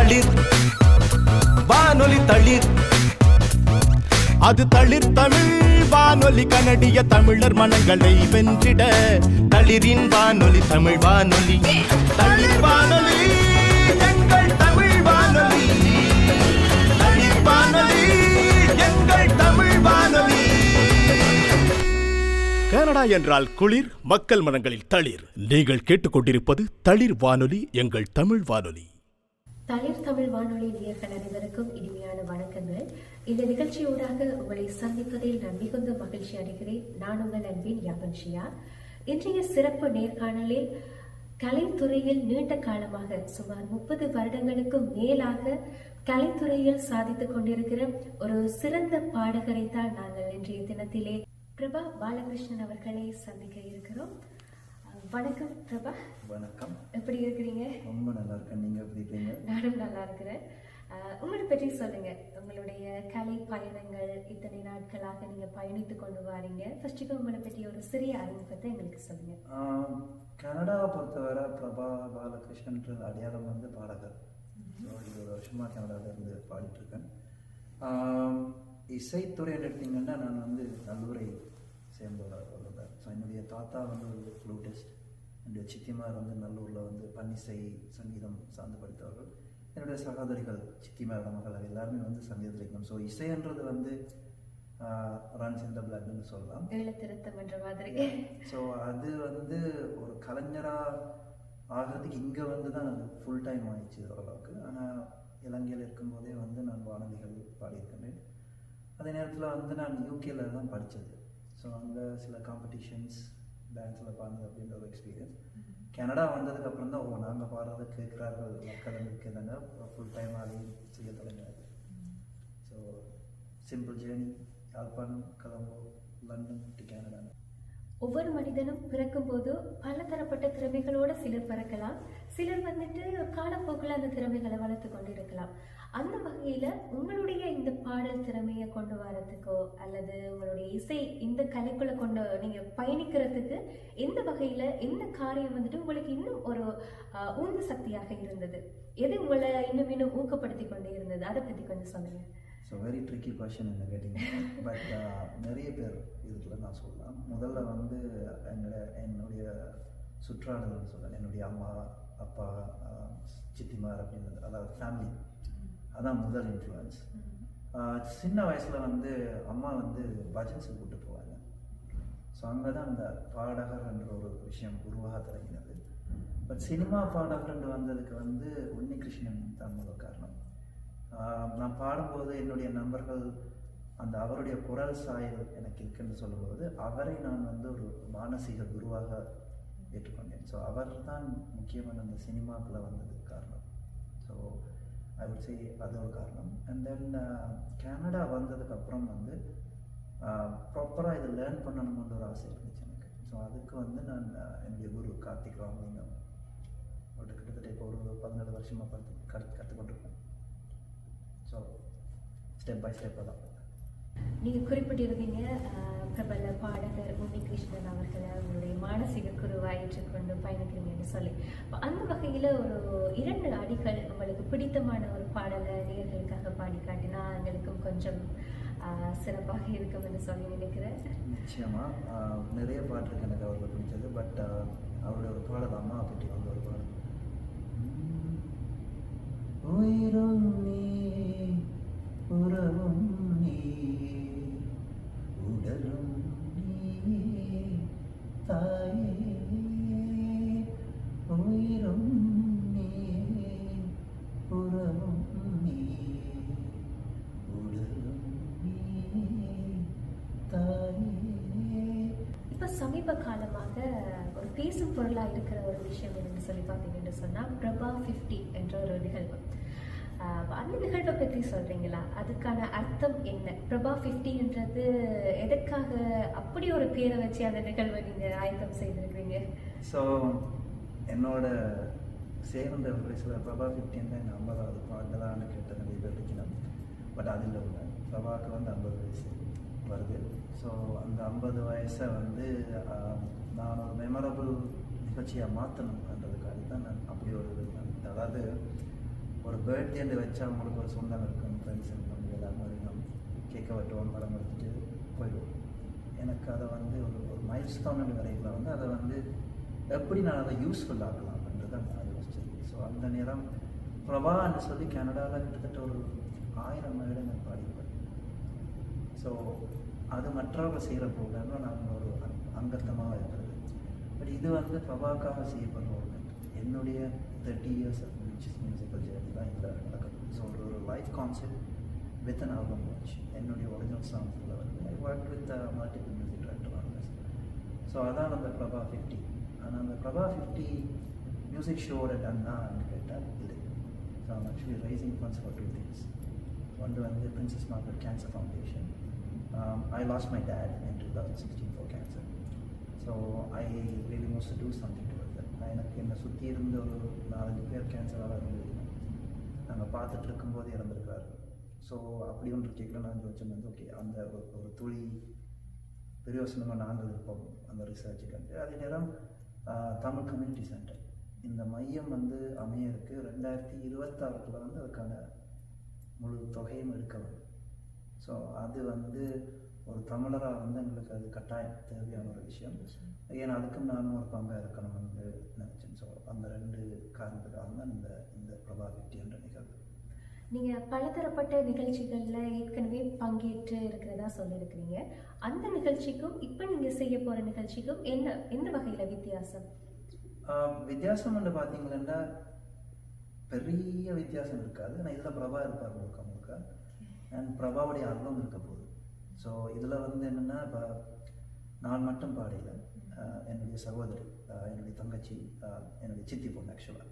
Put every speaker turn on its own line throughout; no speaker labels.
தளிர் வானொலி தளிர். அது தளிர் தமிழ் வானொலி, கனடிய தமிழர் மனங்களை வென்றிட. தளிரின் வானொலி தமிழ் வானொலி. தளிர் வானொலி எங்கள் தமிழ் வானொலி. தளிர் வானொலி எங்கள் தமிழ் வானொலி. கனடா என்றால் குளிர், மக்கள் மனங்களில் தளிர். நீங்கள் கேட்டுக்கொண்டிருப்பது தளிர் வானொலி, எங்கள் தமிழ் வானொலி.
தளிர் தமிழ் வானொலி நேயர்கள் அனைவருக்கும் இனிமையான வணக்கங்கள். இந்த நிகழ்ச்சியூடாக உங்களை சந்திப்பதில் நான் மிகுந்த மகிழ்ச்சி அடைகிறேன். நான் உங்கள் அன்பின் யாபன்ஷியா. இன்றைய சிறப்பு நேர்காணலில் கலைத்துறையில் நீண்ட காலமாக சுமார் 30 வருடங்களுக்கும் மேலாக கலைத்துறையில் சாதித்துக் கொண்டிருக்கிற ஒரு சிறந்த பாடகரை தான் நாங்கள் இன்றைய தினத்திலே பிரபா பாலகிருஷ்ணன் அவர்களை சந்திக்க இருக்கிறோம். வணக்கம் பிரபா.
வணக்கம்.
எப்படி இருக்கிறீங்க?
ரொம்ப நல்லா இருக்கேன். நீங்க எப்படி இருக்கீங்க?
நானும் நல்லா இருக்கிறேன். உங்களை பற்றி சொல்லுங்க. உங்களுடைய கலை பயணங்கள், இத்தனை நாட்களாக நீங்க பயணித்து கொண்டு வரீங்க. ஃபர்ஸ்ட்டுக்கு உங்களை பற்றி ஒரு சிறிய அறிமுகத்தை எங்களுக்கு சொல்லுங்க.
கனடாவை பொறுத்தவரை பிரபா பாலகிருஷ்ணன்ற அடையாளம் வந்து பாடகர். 20 வருஷமா கனடாவில் இருந்து பாடிட்டு இருக்கேன். இசைத்துறையில் எடுத்தீங்கன்னா நான் வந்து நல்லூரை சேர்ந்தவராக உள்ளவர். ஸோ என்னுடைய தாத்தா வந்து ஒரு ஃப்ளூட்டிஸ்ட், என்னுடைய சித்திமார் வந்து நல்லூரில் வந்து பன்னிசை சங்கீதம் சார்ந்து படித்தவர்கள். என்னுடைய சகோதரிகள் சித்திமாரோட மகள் எல்லாருமே வந்து சங்கீதத்தில் இருக்கணும். ஸோ இசைன்றது வந்து ரன்ஸ் இன் த பிளட்னு சொல்லலாம். ஸோ அது வந்து ஒரு கலைஞராக ஆகிறதுக்கு இங்கே வந்து தான் அது ஃபுல் டைம் ஆயிடுச்சு ஓரளவுக்கு. ஆனால் இலங்கையில் இருக்கும்போதே வந்து நான் வானொலிகள் பாடியிருக்கேன். அதே நேரத்தில் வந்து நான் யூகேல தான் படித்தது. ஸோ அங்கே சில காம்படிஷன்ஸ் டான்ஸில் பாடுறது அப்படின்ற ஒரு எக்ஸ்பீரியன்ஸ். கனடா வந்ததுக்கப்புறம் தான் நாங்கள் பாடுறதை கேட்குறார்கள் மக்கள் இருக்குதுங்க, ஃபுல் டைம் ஆகி செய்ய தொடங்கினாரு. So simple journey, Yazhpanam, Colombo, London to Canada.
ஒவ்வொரு மனிதனும் பிறக்கும் போது பல தரப்பட்ட திறமைகளோட சிலர் பிறக்கலாம். சிலர் வந்துட்டு காலப்போக்கில் அந்த திறமைகளை வளர்த்து கொண்டு இருக்கலாம். அந்த வகையில உங்களுடைய இந்த பாடல் திறமையை கொண்டு வரதுக்கோ அல்லது உங்களுடைய இசை இந்த கலைக்குள்ள கொண்டு நீங்க பயணிக்கிறதுக்கு எந்த வகையில எந்த காரியம் வந்துட்டு உங்களுக்கு இன்னும் ஒரு உந்து சக்தியாக இருந்தது? எது உங்களை இன்னும் ஊக்கப்படுத்தி கொண்டு இருந்தது? அதை பத்தி கொஞ்சம் சொல்லுங்க.
ஸோ வெரி ட்ரிக்கி கொஷின் என்ன கேட்டீங்க. பட் நிறைய பேர் இதுக்குள்ள நான் சொல்லலாம். முதல்ல வந்து என்னுடைய சுற்றாடல்னு சொல்லலாம். என்னுடைய அம்மா, அப்பா, சித்திமார் அப்படின்றது, அதாவது ஃபேமிலி, அதான் முதல் இன்ஃப்ளூயன்ஸ். சின்ன வயசில் வந்து அம்மா வந்து பஜன்ஸுக்கு கூப்பிட்டு போவாங்க. ஸோ அங்கே தான் அந்த பாடகர் என்ற ஒரு விஷயம் உருவாக தொடங்கினது. பட் சினிமா பாடகர் வந்ததுக்கு வந்து உன்னிகிருஷ்ணன் தான் முதல் காரணம். நான் பாடும்போது என்னுடைய நண்பர்கள் அந்த அவருடைய குரல் சாயல் எனக்கு இருக்குன்னு சொல்லும்போது அவரை நான் வந்து ஒரு மானசீக குருவாக ஏற்றுக்கொண்டேன். ஸோ அவர் தான் முக்கியமான அந்த சினிமாக்குள்ளே வந்ததுக்கு காரணம். ஸோ ஐ வுட் சே அது ஒரு காரணம். அண்ட் தென் கனடா வந்ததுக்கப்புறம் வந்து ப்ராப்பராக இதை லேர்ன் பண்ணணும்னு ஒரு ஆசை இருந்துச்சு எனக்கு. ஸோ அதுக்கு வந்து நான் என்னுடைய குரு கார்த்திக் ராமலிங்கம் ஒரு கிட்டத்தட்ட இப்போ ஒரு 17 வருஷமாக கற்றுக்கொண்டிருக்கேன். ஸோ ஸ்டெப் பை ஸ்டெப்பாக தான்.
நீங்கள் குறிப்பிட்டிருந்தீங்க பிரபல பாடகர் உன்னிகிருஷ்ணன் அவர்களை உங்களுடைய மானசீக குருவாக ஏற்றுக்கொண்டு பயணிக்கிறீங்கன்னு சொல்லி, அந்த வகையில் ஒரு 2 அடிகள் உங்களுக்கு பிடித்தமான ஒரு பாடலை நேயர்களுக்காக பாடி காட்டினா எங்களுக்கும் கொஞ்சம் சிறப்பாக இருக்கும் என்று சொல்லி நினைக்கிறேன்.
நிச்சயமாக நிறைய பாட்டு இருக்கு எனக்கு அவருக்கு பிடிச்சது. பட் அவருடைய ஒரு பாடல் அம்மா பற்றி வந்து ஒரு பாடல். உயிரும் நீ உறவும் நீ உடலும் நீ தாயே, உயிரும் நீ உறவும் நீ உடலும் நீ தாயே.
இப்போ சமீப காலமாக ஒரு பேசும் பொருளாக இருக்கிற ஒரு விஷயம் என்னன்னு சொல்லி பார்த்தீங்கன்னு சொன்னால் பிரபா 50 என்ற ஒரு நிகழ்வு. அந்த நிகழ்வை பற்றி சொல்றீங்களா? அதுக்கான அர்த்தம் என்ன? பிரபா 50ன்றது எதற்காக அப்படி ஒரு பேரை வச்சு அந்த நிகழ்வை நீங்க ஆயத்தம் செய்திருக்கிறீங்க?
ஸோ என்னோட சேர்ந்த வயசில் பிரபா 50 தான் 50வது பாடலான்னு கேட்ட நிறைய பேர் இருக்கணும். பட் அதில் உள்ள பிரபாவுக்கு வந்து 50 வயசு வருது. ஸோ அந்த 50 வயசை வந்து நான் ஒரு மெமரபிள் நிகழ்ச்சியாக மாற்றணுன்றதுக்காக தான் நான் அப்படி ஒரு அதாவது ஒரு பர்த்டேன்னு வச்சா அவங்களுக்கு ஒரு சொந்தம் இருக்கும், ஃப்ரெண்ட்ஸ் இருக்கும், எல்லாமே இருக்கும், கேட்க வெட்டுவோம், படம் எடுத்துட்டு போயிடுவோம். எனக்கு அதை வந்து ஒரு மைல் ஸ்டோன் வரையில் வந்து அதை வந்து எப்படி நான் அதை யூஸ்ஃபுல் ஆகலாம் அப்படின்றத நான் யோசிச்சது. ஸோ அந்த நேரம் பிரபான்னு சொல்லி கனடாவில் கிட்டத்தட்ட ஒரு 1000 மேடைகள் பாடியிருப்பேன். ஸோ அது மற்றவர்கள் செய்கிற ப்ரோக்ராமில் நாங்கள் ஒரு அங்கத்தமாக இருக்கிறது. பட் இது வந்து பிரபாக்காக செய்யப்படுற ஒரு என்னுடைய 30 years of மியூசிக்கல் ஜேர்னி தான் இதில் நடக்குது. ஸோ ஒரு life concept with an album watch என்னுடைய ஒரிஜினல் சாங்ஸில் வந்து I work with multiple music director artist. So அதான் அந்த பிரபா 50. ஆனால் அந்த பிரபா 50 மியூசிக் ஷோட டன்னான்னு கேட்டால் இது. So I'm actually raising funds for 2 things. ஒன்று வந்து Princess Margaret cancer foundation. I lost my dad in 2016 for cancer. So I really wants to do something towards that. எனக்கு என்னை சுற்றி இருந்த ஒரு 4-5 பேர் கேன்சரால் இருந்தது, நாங்கள் பார்த்துட்டு இருக்கும்போது இறந்துருக்காரு. ஸோ அப்படி ஒன்று கேட்கல நான் யோசனை வந்து ஓகே அந்த ஒரு துளி பிரயோசனமாக நாங்கள் இருப்போம் அந்த ரிசர்ச்சுக்கு. அதே நேரம் தமிழ் கம்யூனிட்டி சென்டர் இந்த மையம் வந்து அமையருக்கு 2026 வந்து அதுக்கான முழு தொகையும் எடுக்க வரும். ஸோ அது வந்து ஒரு தமிழராக வந்து எங்களுக்கு அது கட்டாயம் தேவையான ஒரு விஷயம். ஏன்னா அதுக்கும் நானும் ஒரு பங்காக இருக்கணும்னு நினச்சேன். ஸோ அந்த 2 காரணத்துக்காக தான் இந்த பிரபா 50 என்ற நிகழ்வு.
நீங்கள் பலதரப்பட்ட நிகழ்ச்சிகளில் ஏற்கனவே பங்கேற்று இருக்கிறதா சொல்லியிருக்கிறீங்க. அந்த நிகழ்ச்சிக்கும் இப்போ நீங்கள் செய்ய போகிற நிகழ்ச்சிக்கும் எந்த வகையில் வித்தியாசம்?
வித்தியாசம் வந்து பார்த்தீங்கன்னா பெரிய வித்தியாசம் இருக்காது. ஆனால் இதில் பிரபா இருப்பார் முழுக்க முழுக்க, அண்ட் பிரபாவுடைய ஆல்பம் இருக்க போகுது. ஸோ இதில் வந்து என்னென்னா இப்போ நான் மட்டும் பாடல, என்னுடைய சகோதரி, என்னுடைய தங்கச்சி, என்னுடைய சித்தி பொண்ணு, ஆக்சுவலாக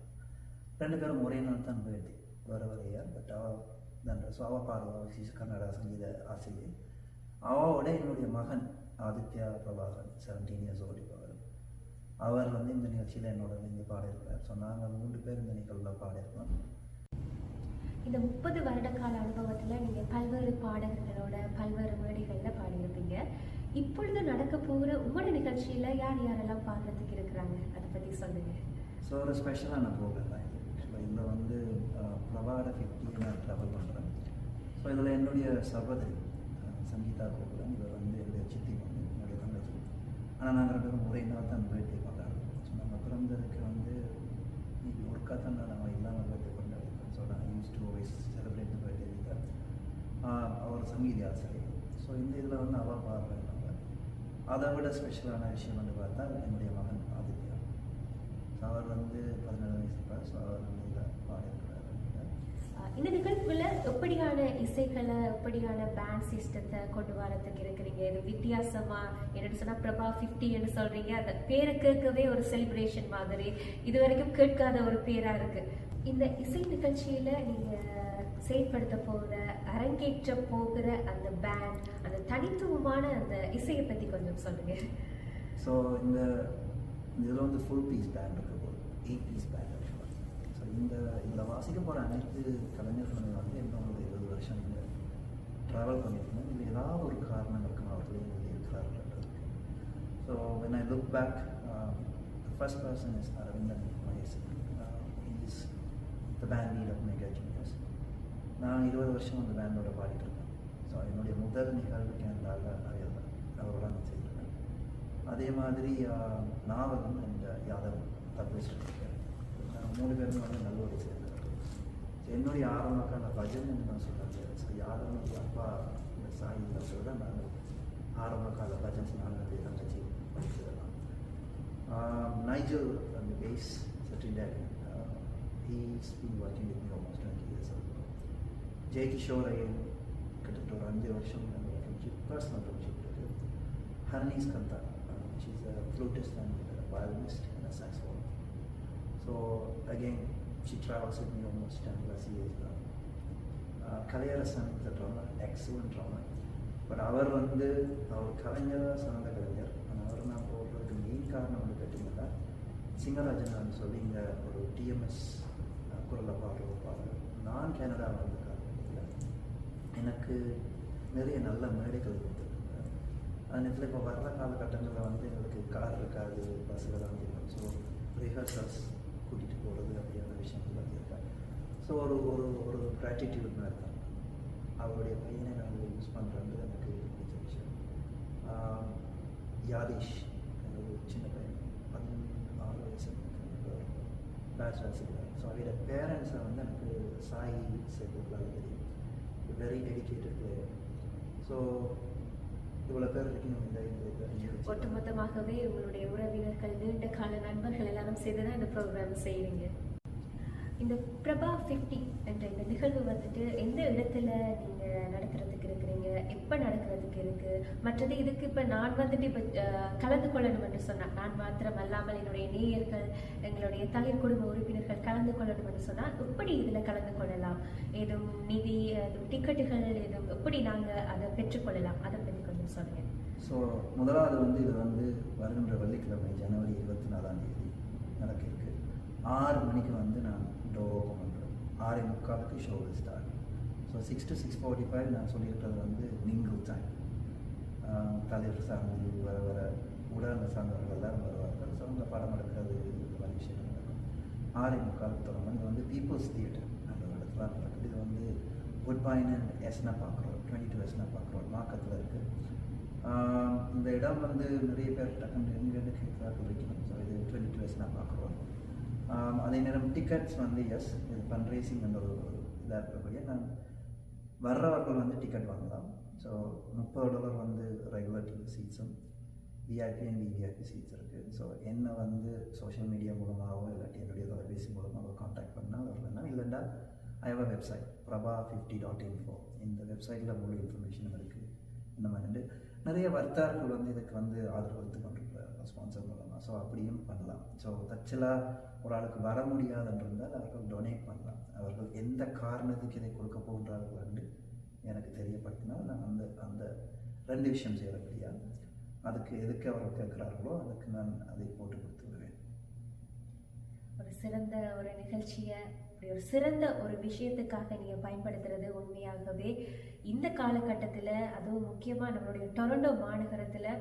2 பேரும் ஒரே நாள் தான் போயிடுது வேறு பட் அவள் தான். ஸோ அவள் பாடுவாள், கன்னடா சங்கீத ஆசிரியர். அவளோட என்னுடைய மகன் ஆதித்யா பிரபாகரன் 17 years old. அவர் வந்து இந்த நிகழ்ச்சியில் என்னோட இங்கே பாடியிருக்கிறார். ஸோ நாங்கள் 3 பேர் இந்த நிகழ்வில் பாடியிருக்கோம்.
இந்த 30 வருட கால அனுபவத்தில் நீங்கள் பல்வேறு பாடகர்களோட பல்வேறு மேடைகளில் பாடியிருப்பீங்க. இப்பொழுது நடக்க போகிற உங்களோட நிகழ்ச்சியில் யார் யாரெல்லாம் பாடுறதுக்கு இருக்கிறாங்க, அதை பற்றி சொல்லுங்கள்.
ஸோ ஒரு ஸ்பெஷலான ப்ரோக்ராம் தான் இது. ஸோ இதில் வந்து பிரபாவோட 50 நான் ட்ராவல் பண்ணுறேன். ஸோ இதில் என்னுடைய சகோதரி சங்கீதா கோகுலன், இவர் வந்து என்னுடைய சித்தி வந்து என்னுடைய தங்கச்சி. ஆனால் நாங்கள் 2 பேரும் ஒரே நாள் தான் பர்த்டே கொண்டாடுறோம். ஸோ நாங்கள் பிறந்ததுக்கு வந்து இன்னைக்கு ஒர்க்காக தான் நம்ம இல்லாமல் பர்த்டே கொண்டாடுறோம். ஸோ நான் use to always celebrate the birthday with அவர் சங்கீத ஆசிரியர். ஸோ இந்த இதில் வந்து அவள் பாடுறாங்க. அதை விட ஸ்பெஷலான விஷயம் வந்து பார்த்தா என்னுடைய மகன் ஆதித்யா. ஸோ அவர் வந்து 17 வயசு. ஸோ அவர் வந்து இதில் பாடியிருக்கிறார்.
இந்த நிகழ்வுல எப்படியான இசைகளை, எப்படியான பேண்ட் சிஸ்டத்தை கொண்டு வரதுக்கு இருக்கிறீங்க? இது வித்தியாசமா என்னன்னு சொன்னா பிரபா 50 சொல்றீங்க, அந்த பேரை கேட்கவே ஒரு செலிப்ரேஷன் மாதிரி, இது வரைக்கும் கேட்காத ஒரு பேரா இருக்கு. இந்த இசை நிகழ்ச்சியில நீங்க செயல்படுத்த போகிற, அரங்கேற்ற போகிற அந்த பேண்ட், அந்த தனித்துவமான அந்த இசையை பத்தி கொஞ்சம் சொல்லுங்க.
ஸோ இந்த இதில் வந்து ஃபுல் பீஸ் பேண்ட் இருக்க போகுது, 8 பீஸ் பேண்ட் ஆக்சுவலாக. ஸோ இதில் வாசிக்க போகிற அனைத்து கலைஞர்களும் வந்து என்னோட 20 வருஷம் ட்ராவல் பண்ணியிருக்கணும். இல்லை ஏதாவது ஒரு காரணம் இருக்கணும் அவர்கள் இதில் இருக்கிறார்கள்ன்றதுக்கு. So when I look back, first person is Aravindan Mahesh. Is the band lead of mega juniors. நான் 20 வருஷம் அந்த பேண்டோட பாடிட்டு இருக்கேன். ஸோ என்னுடைய முதல் நிகழ்வு கேரளாவில் அவரோட நான் செய்திருக்கேன். அதே மாதிரி நாவலும் இந்த யாதவ் தபேஸ்வரர், 3 பேரும் வந்து நல்லோடு சேர்ந்தார்கள். என்னுடைய ஆரம்பக்கால பஜன் நான் சொல்லுறது. ஸோ யாதவனுடைய அப்பா இந்த சாயி தப்போட நான் ஆரம்பக்கால பஜன்ஸ் நாங்கள் தங்கச்சி படிச்சதெல்லாம். நைஜல் அந்த பேஸ் சட்டின் he's been working with me almost 20 years ago. Jay Kishore கிட்டத்தட்ட ஒரு 5 வருஷம் ஃப்ரெண்ட்ஷிப், பர்சனல் ஃப்ரெண்ட்ஷிப் இருக்குது. ஹர்னீஸ் கந்தா, she's a flutist and a violinist and a saxophone. So again, she travels with me almost 10 plus years now. Kalaiyarasan is a drummer, excellent drummer. But அவர் வந்து அவர் கலைஞராக சிறந்த கலைஞர். ஆனால் அவர் நான் போடுறதுக்கு மெயின் காரணம் வந்து கேட்டிங்கன்னா சிங்கராஜன் சொல்லி இங்கே ஒரு டிஎம்எஸ் குரலில் பாடுற பாடல். நான் கனடா வந்த காரணத்தில் எனக்கு நிறைய நல்ல மேடைகள் கொடுத்துருக்குங்க. அந்த நேரத்தில் இப்போ வர்ற காலகட்டங்களில் வந்து எங்களுக்கு கார் இருக்காது, பஸ்ஸுகள் வந்து இருக்கும். ஸோ ரிஹர்சல்ஸ் கூட்டிகிட்டு போகிறது அப்படியான விஷயங்கள் வந்து இருக்காங்க. ஸோ ஸோ ஒரு ஒரு ஒரு கிராட்டிடியூட் மாதிரி தான் அவருடைய பையனை நாங்கள் யூஸ் பண்ணுறது எனக்கு பிடிச்ச விஷயம். யாதேஷ் ஒரு சின்ன பையன் 14 வயசு பேச்சுலர்ஸ் இருக்கிறார். ஸோ அவரோட பேரண்ட்ஸை வந்து எனக்கு சாய் சேர்க்கலாக தெரியும். Very dedicated player. ஸோ இவ்வளோ பேர் இருக்கணும் இந்த
ஒட்டுமொத்தமாகவே உங்களுடைய உறவினர்கள், நீண்ட கால நண்பர்கள் எல்லாரும் சேர்ந்து தான் இந்த ப்ரோக்ராம் செய்கிறீங்க. இந்த பிரபா 50 என்ற இந்த நிகழ்வு வந்துட்டு எந்த இடத்துல நீங்கள் நடக்கிறதுக்கு இருக்கிறீங்க, எப்போ நடக்கிறதுக்கு இருக்கு, மற்றது இதுக்கு இப்போ நான் வந்துட்டு இப்போ கலந்து கொள்ளணும் என்று சொன்னால், நான் மாத்திரம் அல்லாமல் என்னுடைய நேயர்கள், எங்களுடைய தளிர் குடும்ப உறுப்பினர்கள் கலந்து கொள்ளணும் என்று சொன்னால் எப்படி இதில் கலந்து கொள்ளலாம், ஏதும் நிதி, டிக்கெட்டுகள் ஏதும் எப்படி நாங்கள் அதை பெற்றுக்கொள்ளலாம், அதை பற்றி கொஞ்சம் சொல்லுங்கள்.
ஸோ முதலாவது வந்து இது வந்து வருகின்ற வெள்ளிக்கிழமை ஜனவரி 24ஆம் தேதி நடக்க இருக்கு. 6 மணிக்கு வந்து நான் டோர் ஓப்பன் பண்ணுறேன். 6:45 ஷோ ஸ்டார்ட். ஸோ 6 to 6:45 நான் சொல்லியிருக்கிறது வந்து மிங்கிள் டைம். தளிர் சார்ந்து வர உடல் சார்ந்தவர்கள் எல்லாரும் வருவார்கள். ஸோ அவங்க படம் எடுக்கிறது இந்த மாதிரி விஷயங்கள் நடக்கும். 6:45 தொடங்கும். இது வந்து பீப்புள்ஸ் தியேட்டர் அந்த இடத்துல நடக்குது. இது வந்து குட்பைன் அண்ட் எஸ்னா பார்க்குறோம், 22 எஸ்னா பார்க்குறோம், மாக்கத்தில் இருக்குது. இந்த இடம் வந்து நிறைய பேர் டக்குன்னு எங்கேருந்து கேட்குறார்கள் வைக்கணும். ஸோ இது 22 எஸ்னா பார்க்குறோம். அதே நேரம் டிக்கெட்ஸ் வந்து எஸ் இது ஃபண்ட் ரேசிங் என்ற ஒரு இதாக இருக்கக்கூடிய நான் வர்றவர்கள் வந்து டிக்கெட் வாங்கலாம். ஸோ $30 வந்து ரெகுலர் சீட்ஸும் விஐபி அண்ட் விவிஐபி சீட்ஸ் இருக்குது. ஸோ என்னை வந்து சோஷியல் மீடியா மூலமாகவோ இல்லாட்டி என்னுடைய தொலைபேசி மூலமாக காண்டாக்ட் பண்ணால் வரலன்னா, இல்லைன்னா I have a website prabha50.info. இந்த வெப்சைட்டில் முழு இன்ஃபர்மேஷனும் இருக்குது. இந்த மாதிரி நிறைய வர்த்தகர்கள் வந்து இதுக்கு வந்து ஆதரவு கொடுத்து கொண்டிருக்கிறார் ஸ்பான்சர் மூலமாக. ஸோ அப்படியும் பண்ணலாம். ஸோ தச்சலாக ஒரு ஆளுக்கு வர முடியாதுன்றிருந்தால் அவர்கள் டொனேட் பண்ணலாம். அவர்கள் எந்த காரணத்துக்கு இதை கொடுக்க போகின்றார்கள் என்று எனக்கு தெரியப்படுத்தினால் நான் அந்த 2 விஷயம் செய்யறபடியா அதுக்கு எதுக்கு அவர்கள் கேட்குறார்களோ அதுக்கு நான் அதை போட்டு கொடுத்து விடுவேன்.
ஒரு சிறந்த ஒரு நிகழ்ச்சியை, ஒரு சிறந்த ஒரு விஷயத்துக்காக நீங்கள் பயன்படுத்துறது உண்மையாகவே இந்த காலகட்டத்தில், அதுவும் முக்கியமாக நம்மளுடைய டொரண்டோ மாநகரத்தில்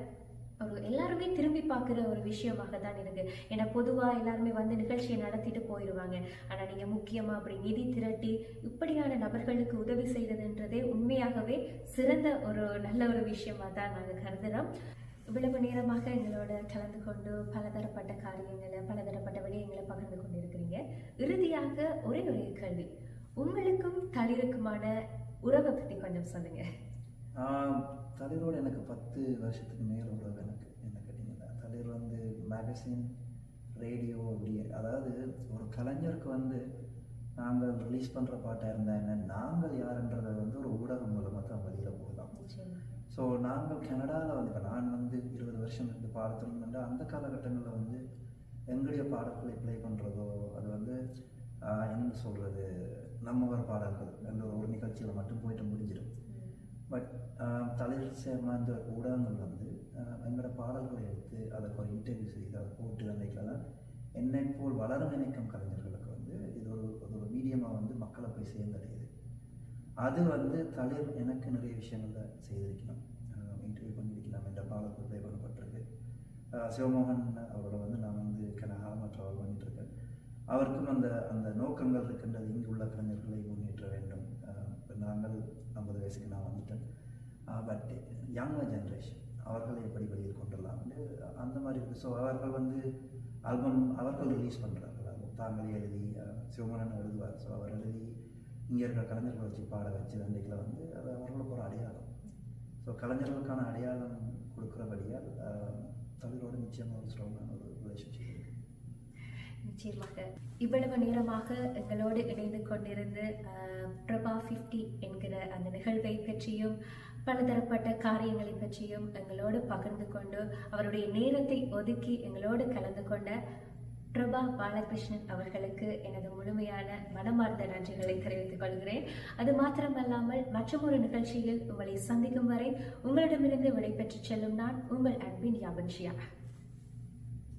ஒரு எல்லாருமே திரும்பி பார்க்குற ஒரு விஷயமாக தான் இருக்கு. ஏன்னா பொதுவாக எல்லாருமே வந்து நிகழ்ச்சியை நடத்திட்டு போயிடுவாங்க. ஆனால் நீங்கள் முக்கியமாக அப்படி நிதி திரட்டி இப்படியான நபர்களுக்கு உதவி செய்கிறதுன்றதே உண்மையாகவே சிறந்த ஒரு நல்ல ஒரு விஷயமாக தான் நாங்கள் கருதுகிறோம். இவ்வளவு நேரமாக எங்களோட கலந்து கொண்டு பலதரப்பட்ட காரியங்களை, பலதரப்பட்ட விடயங்களை பகிர்ந்து கொண்டு இருக்கிறீங்க. இறுதியாக ஒரே ஒரு கேள்வி, உங்களுக்கும் தளிருக்குமான உறவை பற்றி கொஞ்சம் சொல்லுங்க.
தளிரோடு எனக்கு 10 வருஷத்துக்கு மேல் உறவு. எனக்கு என்ன கேட்டிங்கன்னா, தளிர் வந்து மேகசின், ரேடியோ, அப்படி அதாவது ஒரு கலைஞருக்கு வந்து நாங்கள் ரிலீஸ் பண்ணுற பாட்டாக இருந்தால் என்ன, நாங்கள் யாருன்றதை வந்து ஒரு ஊடகம் மூலமாக தான் வெளியில் போகலாம். ஸோ நாங்கள் கனடாவில் வந்து இப்போ நான் வந்து 20 வருஷம் இருந்து பாடத்தில் அந்த காலகட்டங்களில் வந்து எங்களுடைய பாடல்களை ப்ளே பண்ணுறதோ அது வந்து என்ன சொல்கிறது, நம்ம ஒரு பாடல்கள் எந்த ஒரு நிகழ்ச்சியில் மட்டும் போயிட்டு முடிஞ்சிடும். பட் தளிர் சேர்ந்த ஊடகங்கள் வந்து எங்களோட பாடல்களை எடுத்து அதுக்கு ஒரு இன்டர்வியூ செய்து அதை போட்டு அன்றைக்கெல்லாம் என்னை போல் வளர நினைக்கும் கலைஞர்களுக்கு வந்து இது ஒரு மீடியமாக வந்து மக்களை போய் சேர்ந்தடையுது. அது வந்து தளிர் எனக்கு நிறைய விஷயங்களை செய்திருக்கணும். இன்டர்வியூ பண்ணியிருக்கலாம், என்ற பாடல்கள் ப்ளே பண்ணப்பட்டிருக்கு. சிவமோகன் அவரோட வந்து நான் வந்து கனகாலமாக ட்ராவல் பண்ணிகிட்ருக்கேன். அவருக்கும் அந்த நோக்கங்கள் இருக்கின்றது, இங்கு உள்ள கலைஞர்களை முன்னேற்ற வேண்டும். இப்போ நாங்கள் 50 வயசுக்கு நான் வந்துட்டேன். பட் யங்கர் ஜென்ரேஷன் அவர்களை எப்படி வெளியில் கொண்டுடலாம் அந்த மாதிரி இருக்குது. ஸோ அவர்கள் வந்து ஆல்பம் அவர்கள் ரிலீஸ் பண்ணுறார்கள். ஆல்பம் தாங்களே எழுதி, சிவமோகன் எழுதுவார். ஸோ அவர் எழுதி இங்கே இருக்கிற கலைஞர்களை வச்சு பாட வச்சு அன்றைக்கில் வந்து அது அவர்களுக்கு ஒரு அடையாளம். ஸோ கலைஞர்களுக்கான அடையாளம் கொடுக்குறபடியால் தளிரோடு நிச்சயமாக ஒரு ஸ்ட்ராங்கான ஒரு ரிலேஷன்ஷிப் இருக்குது.
நிச்சயமாக இவ்வளவு நேரமாக எங்களோடு இணைந்து கொண்டிருந்து பிரபா 50 என்கிற அந்த நிகழ்வை பற்றியும் பலதரப்பட்ட காரியங்களை பற்றியும் எங்களோடு பகிர்ந்து கொண்டு அவருடைய நேரத்தை ஒதுக்கி எங்களோடு கலந்து கொண்ட பிரபா பாலகிருஷ்ணன் அவர்களுக்கு எனது முழுமையான மனமார்ந்த நன்றிகளை தெரிவித்துக் கொள்கிறேன். அது மாத்திரமல்லாமல் மற்றொரு நிகழ்ச்சியில் உங்களை சந்திக்கும் வரை உங்களிடமிருந்து விடைபெற்று செல்லும் நான் உங்கள் அன்பின் யாபன்ஷியா.